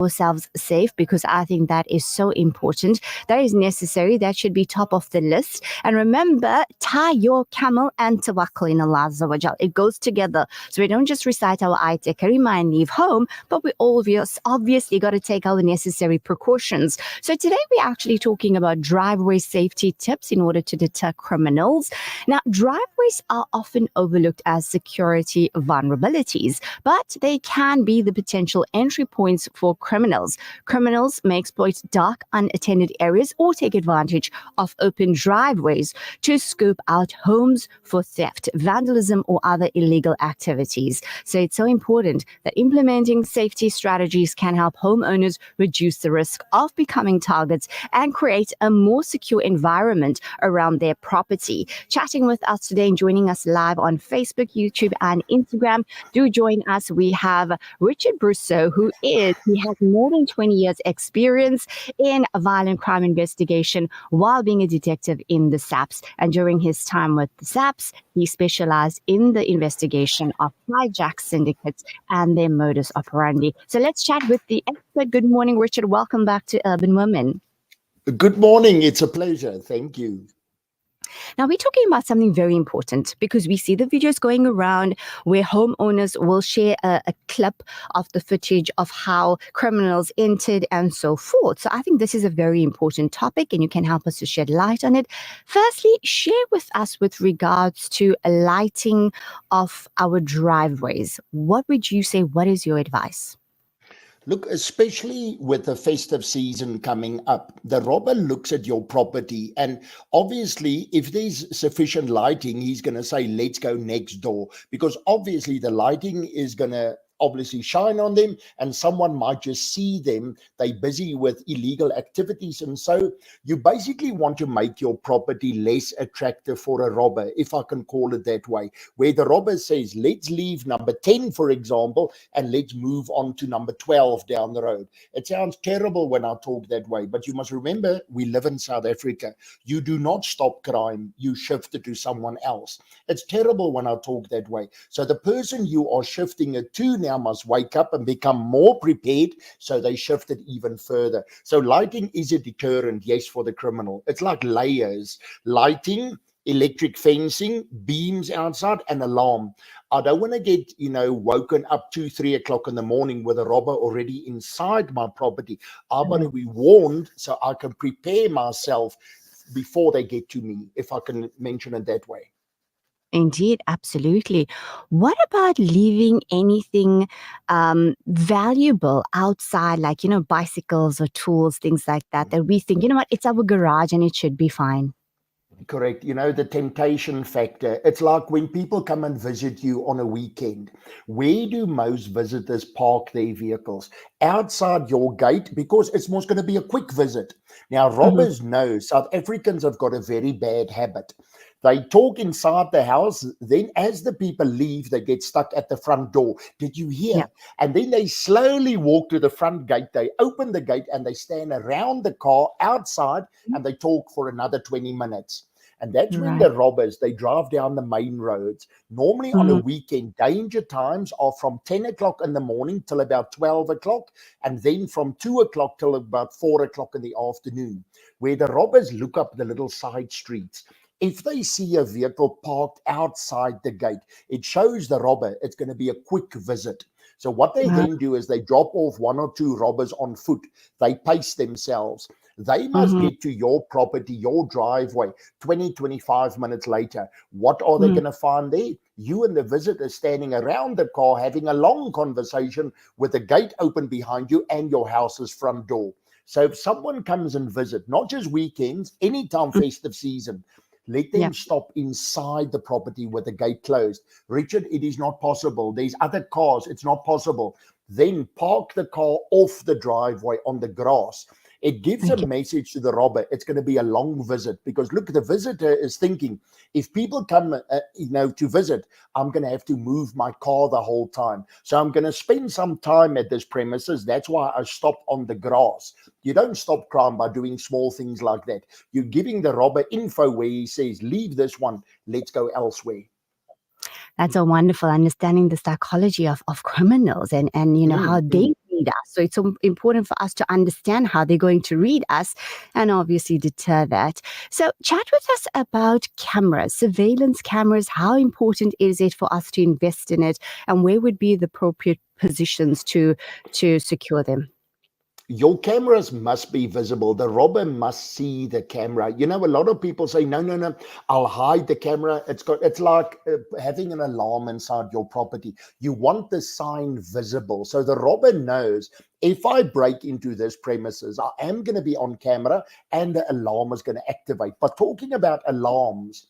ourselves safe, because I think that is so important. That is necessary. That should be top of the list. And remember, tie your camel and tawakkul in Allah Azza wa Jal. It goes together. So we don't just recite our ayat karima and leave home, but we obviously got to take our necessary precautions. So today we're actually talking about driveway safety tips in order to deter criminals. Now, driveways are often overlooked as security vulnerabilities, but they can be the potential entry points for criminals. Criminals may exploit dark, unattended areas or take advantage of open driveways to scoop out homes for theft, vandalism, or other illegal activities. So it's so important that implementing safety strategies can help homeowners reduce the risk of becoming targets and create a more secure environment around their property. Chatting with us today and joining us live on Facebook, YouTube, and Instagram. Do join us. We have Richard Brousseau, he has more than 20 years experience in violent crime investigation while being a detective in the SAPS. And during his time with the SAPS, he specialized in the investigation of hijack syndicates and their modus operandi. So let's chat with the expert. Good morning, Richard. Welcome back to Urban Women. Good morning. It's a pleasure. Thank you. Now, we're talking about something very important because we see the videos going around where homeowners will share a clip of the footage of how criminals entered and so forth. So I think this is a very important topic and you can help us to shed light on it. Firstly, share with us with regards to lighting of our driveways. What would you say? What is your advice? Look, especially with the festive season coming up, the robber looks at your property and obviously if there's sufficient lighting, he's going to say, let's go next door, because obviously the lighting is going to obviously shine on them and someone might just see them. They're busy with illegal activities. And so you basically want to make your property less attractive for a robber, if I can call it that way, where the robber says, let's leave number 10, for example, and let's move on to number 12 down the road. It sounds terrible when I talk that way, but you must remember, we live in South Africa. You do not stop crime, you shift it to someone else. It's terrible when I talk that way. So the person you are shifting it to now must wake up and become more prepared, so they shift it even further. So lighting is a deterrent, yes, for the criminal. It's like layers: lighting, electric fencing, beams outside, and alarm. I don't want to get, woken up 2-3 o'clock in the morning with a robber already inside my property. I want to be warned so I can prepare myself before they get to me, if I can mention it that way. Indeed, absolutely. What about leaving anything valuable outside, like, bicycles or tools, things like that, that we think, it's our garage and it should be fine? Correct. The temptation factor. It's like when people come and visit you on a weekend. Where do most visitors park their vehicles? Outside your gate, because it's most going to be a quick visit. Now, robbers know South Africans have got a very bad habit. They talk inside the house, then as the people leave, they get stuck at the front door. Did you hear? Yeah. And then they slowly walk to the front gate. They open the gate and they stand around the car outside and they talk for another 20 minutes. And that's when the robbers, they drive down the main roads. Normally on a weekend, danger times are from 10 o'clock in the morning till about 12 o'clock, and then from 2 o'clock till about 4 o'clock in the afternoon, where the robbers look up the little side streets. If they see a vehicle parked outside the gate, it shows the robber it's going to be a quick visit. So what they then do is they drop off 1 or 2 robbers on foot. They pace themselves. They must get to your property, your driveway, 20, 25 minutes later. What are they going to find there? You and the visitor standing around the car having a long conversation with the gate open behind you and your house's front door. So if someone comes and visit, not just weekends, anytime festive season, let them stop inside the property with the gate closed. Richard, it is not possible. There's other cars. It's not possible. Then park the car off the driveway on the grass. It gives a message to the robber. It's going to be a long visit, because look, the visitor is thinking, if people come, to visit, I'm going to have to move my car the whole time. So I'm going to spend some time at this premises. That's why I stop on the grass. You don't stop crime by doing small things like that. You're giving the robber info where he says, leave this one, let's go elsewhere. That's a wonderful understanding the psychology of criminals and how they read us. So it's important for us to understand how they're going to read us and obviously deter that. So chat with us about cameras, surveillance cameras. How important is it for us to invest in it, and where would be the appropriate positions to secure them? Your cameras must be visible. The robber must see the camera. You know, a lot of people say, no, no, no, I'll hide the camera. It's like having an alarm inside your property. You want the sign visible. So the robber knows, if I break into this premises, I am going to be on camera and the alarm is going to activate. But talking about alarms,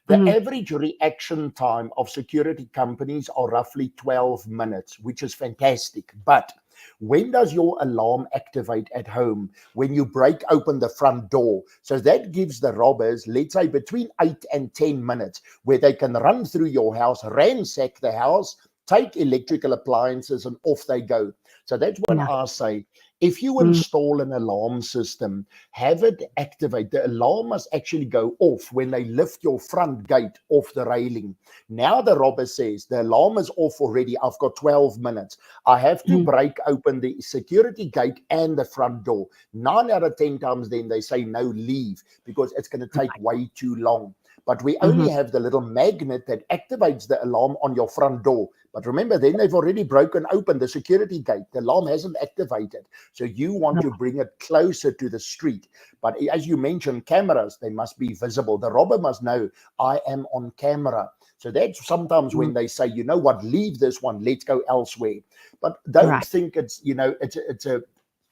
the average reaction time of security companies are roughly 12 minutes, which is fantastic. But when does your alarm activate at home? When you break open the front door. So that gives the robbers, let's say, between 8 and 10 minutes where they can run through your house, ransack the house, take electrical appliances, and off they go. So that's when I say, if you install an alarm system, have it activate. The alarm must actually go off when they lift your front gate off the railing. Now the robber says, the alarm is off already. I've got 12 minutes. I have to break open the security gate and the front door. 9 out of 10 times then they say, no, leave, because it's going to take way too long. But we only have the little magnet that activates the alarm on your front door. But remember, then they've already broken open the security gate. The alarm hasn't activated. So you want to bring it closer to the street. But as you mentioned, cameras, they must be visible. The robber must know, I am on camera. So that's sometimes when they say, you know what, leave this one, let's go elsewhere. But don't think it's, you know, it's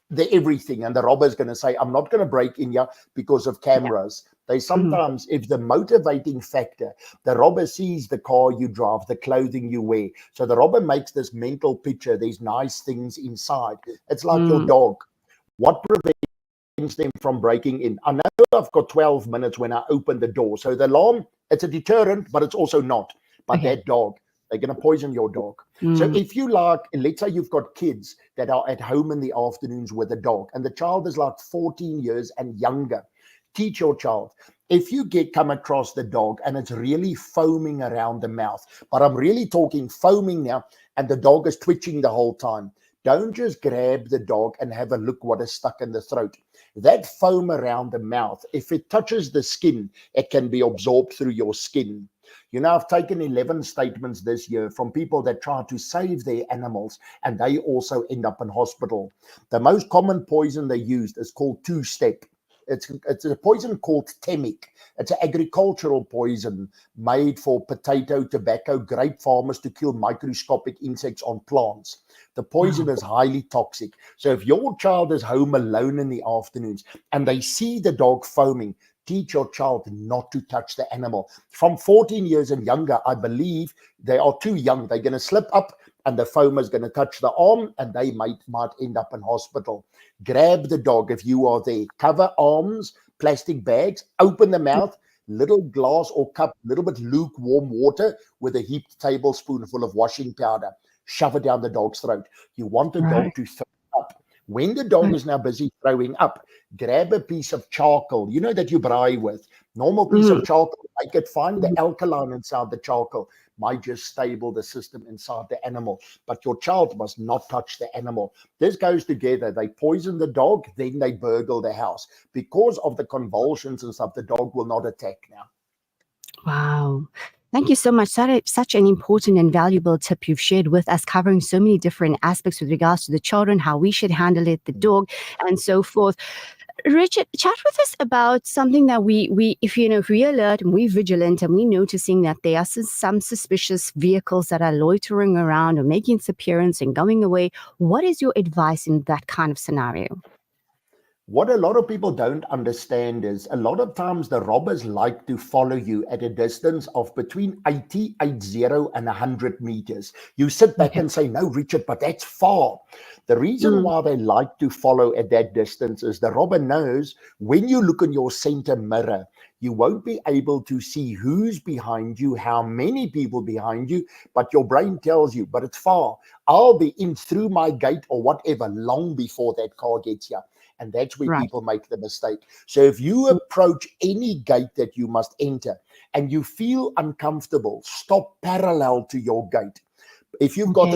the everything, and the robber is going to say, I'm not going to break in here because of cameras. They sometimes, if the motivating factor, the robber sees the car you drive, the clothing you wear. So the robber makes this mental picture, these nice things inside. It's like your dog. What prevents them from breaking in? I know I've got 12 minutes when I open the door. So the alarm, it's a deterrent, but it's also not. But that dog, they're going to poison your dog. So if you like, let's say you've got kids that are at home in the afternoons with a dog, and the child is like 14 years and younger, teach your child. If you come across the dog and it's really foaming around the mouth, but I'm really talking foaming now, and the dog is twitching the whole time, don't just grab the dog and have a look what is stuck in the throat. That foam around the mouth, if it touches the skin, it can be absorbed through your skin. You know, I've taken 11 statements this year from people that try to save their animals, and they also end up in hospital. The most common poison they used is called two-step. It's a poison called temic. It's an agricultural poison made for potato, tobacco, grape farmers to kill microscopic insects on plants. The poison is highly toxic. So if your child is home alone in the afternoons and they see the dog foaming, teach your child not to touch the animal. From 14 years and younger, I believe they are too young. They're going to slip up and the foam is going to touch the arm and they might end up in hospital. Grab the dog if you are there. Cover arms, plastic bags, open the mouth, little glass or cup, little bit lukewarm water with a heaped tablespoonful of washing powder. Shove it down the dog's throat. You want the dog to throw up. When the dog is now busy throwing up, grab a piece of charcoal, you know, that you braai with. Normal piece of charcoal, make it fine. The alkaline inside the charcoal might just stable the system inside the animal. But your child must not touch the animal. This goes together. They poison the dog, then they burgle the house. Because of the convulsions and stuff, the dog will not attack now. Wow. Thank you so much. Such an important and valuable tip you've shared with us, covering so many different aspects with regards to the children, how we should handle it, the dog, and so forth. Richard, chat with us about something that if we alert and we're vigilant and we're noticing that there are some suspicious vehicles that are loitering around or making its appearance and going away. What is your advice in that kind of scenario? What a lot of people don't understand is a lot of times the robbers like to follow you at a distance of between 80 and 100 meters. You sit back and say, no, Richard, but that's far. The reason why they like to follow at that distance is the robber knows when you look in your center mirror, you won't be able to see who's behind you, how many people behind you, but your brain tells you, but it's far. I'll be in through my gate or whatever long before that car gets here. And that's where people make the mistake. So if you approach any gate that you must enter and you feel uncomfortable, stop parallel to your gate. If you've got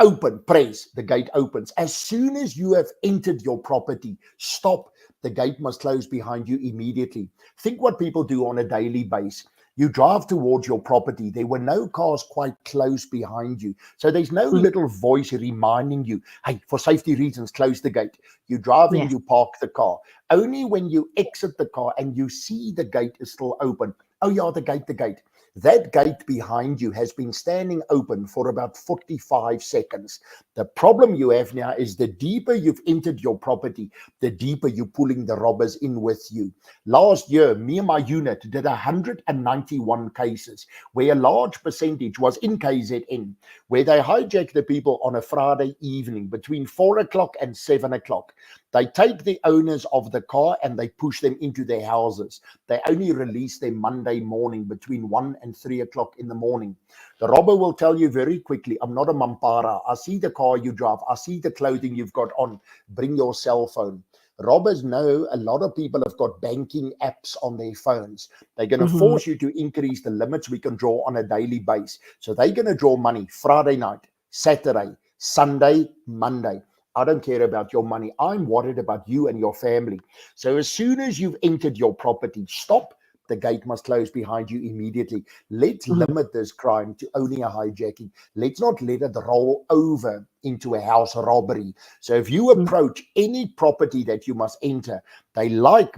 Open, press, the gate opens. As soon as you have entered your property, stop. The gate must close behind you immediately. Think what people do on a daily basis. You drive towards your property. There were no cars quite close behind you. So there's no little voice reminding you, hey, for safety reasons, close the gate. You drive in, Yes. you park the car. Only when you exit the car and you see the gate is still open. Oh yeah, the gate, the gate. That gate behind you has been standing open for about 45 seconds. The problem you have now is the deeper you've entered your property, the deeper you're pulling the robbers in with you. Last year, me and my unit did 191 cases, where a large percentage was in KZN, where they hijack the people on a Friday evening between 4 o'clock and 7 o'clock. They take the owners of the car and they push them into their houses. They only release them Monday morning between 1 and 3 o'clock in the morning. The robber will tell you very quickly, I'm not a mampara. I see the car you drive. I see the clothing you've got on. Bring your cell phone. Robbers know a lot of people have got banking apps on their phones. They're going to force you to increase the limits we can draw on a daily basis. So they're going to draw money Friday night, Saturday, Sunday, Monday. I don't care about your money. I'm worried about you and your family. So as soon as you've entered your property, stop. The gate must close behind you immediately. Let's limit this crime to only a hijacking. Let's not let it roll over into a house robbery. So if you approach any property that you must enter,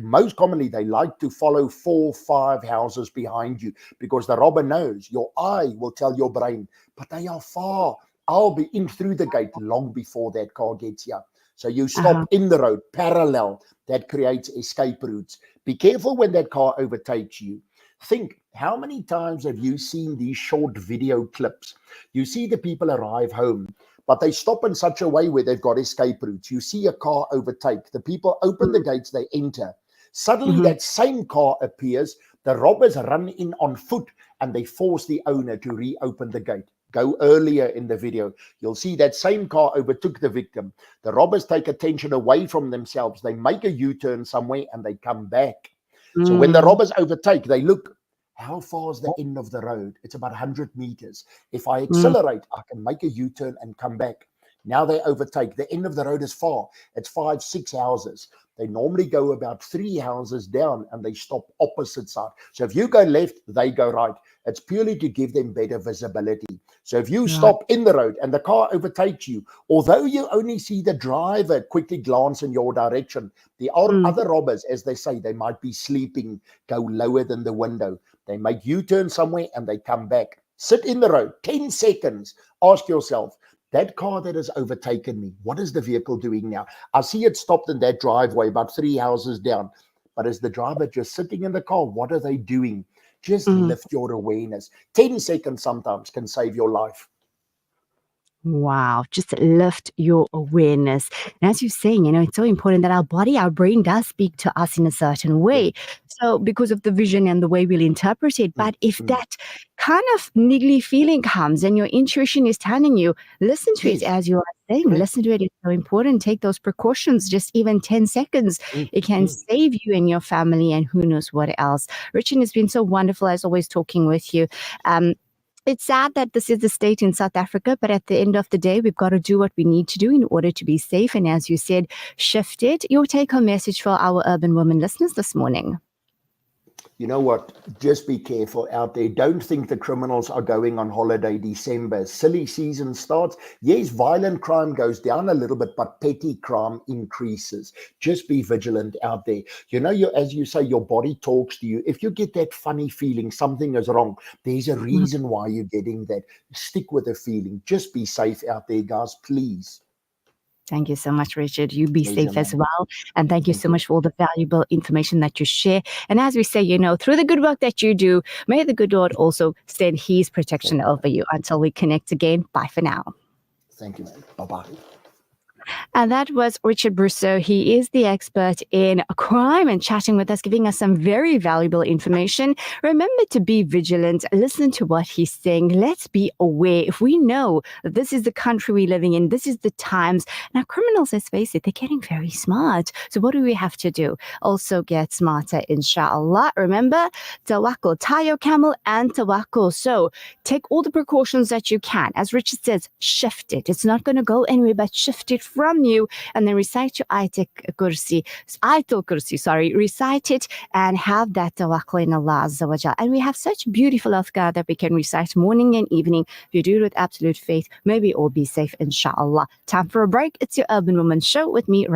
most commonly, they like to follow 4, 5 houses behind you, because the robber knows your eye will tell your brain, but they are far. I'll be in through the gate long before that car gets here. So you stop in the road, parallel. That creates escape routes. Be careful when that car overtakes you. Think, how many times have you seen these short video clips? You see the people arrive home, but they stop in such a way where they've got escape routes. You see a car overtake. The people open the gates, they enter. Suddenly that same car appears. The robbers run in on foot and they force the owner to reopen the gate. Go earlier in the video. You'll see that same car overtook the victim. The robbers take attention away from themselves. They make a U-turn somewhere and they come back. So when the robbers overtake, they look, how far is the end of the road? It's about 100 meters. If I accelerate, I can make a U-turn and come back. Now they overtake. The end of the road is far. It's 5, 6 houses. They normally go about 3 houses down and they stop opposite side. So if you go left, they go right. It's purely to give them better visibility. So if you stop in the road and the car overtakes you, although you only see the driver quickly glance in your direction, the other robbers, as they say, they might be sleeping, go lower than the window. They make U-turn somewhere and they come back. Sit in the road, 10 seconds. Ask yourself, that car that has overtaken me, what is the vehicle doing now? I see it stopped in that driveway about 3 houses down. But is the driver just sitting in the car? What are they doing? Just lift your awareness. 10 seconds sometimes can save your life. Wow, just lift your awareness. And as you're saying, it's so important that our body, our brain does speak to us in a certain way. So because of the vision and the way we'll interpret it. But if that kind of niggly feeling comes and your intuition is telling you, listen to it, as you are saying, listen to it. It's so important. Take those precautions, just even 10 seconds. It can save you and your family and who knows what else. Richard, it's been so wonderful as always talking with you. It's sad that this is the state in South Africa, but at the end of the day, we've got to do what we need to do in order to be safe. And as you said, shift it. Your take-home message for our urban women listeners this morning. You know what? Just be careful out there. Don't think the criminals are going on holiday December. Silly season starts. Yes, violent crime goes down a little bit, but petty crime increases. Just be vigilant out there. As you say, your body talks to you. If you get that funny feeling, something is wrong, there's a reason why you're getting that. Stick with the feeling. Just be safe out there, guys, please. Thank you so much, Richard. You be safe as well. And thank you so much for all the valuable information that you share. And as we say, through the good work that you do, may the good Lord also send his protection over you. Until we connect again, bye for now. Thank you, man. Bye-bye. And that was Richard Brousseau. He is the expert in crime and chatting with us, giving us some very valuable information. Remember to be vigilant. Listen to what he's saying. Let's be aware. If we know that this is the country we're living in, this is the times. Now, criminals, let's face it, they're getting very smart. So what do we have to do? Also get smarter, inshallah. Remember, tawakkul, tie your camel and tawakkul. So take all the precautions that you can. As Richard says, shift it. It's not going to go anywhere, but shift it from you and then recite your Ayatul Kursi, recite it and have that tawakkul in Allah Azza wa Jal. And we have such beautiful azkar that we can recite morning and evening. If you do it with absolute faith, maybe all be safe, inshallah. Time for a break. It's your Urban Woman Show with me,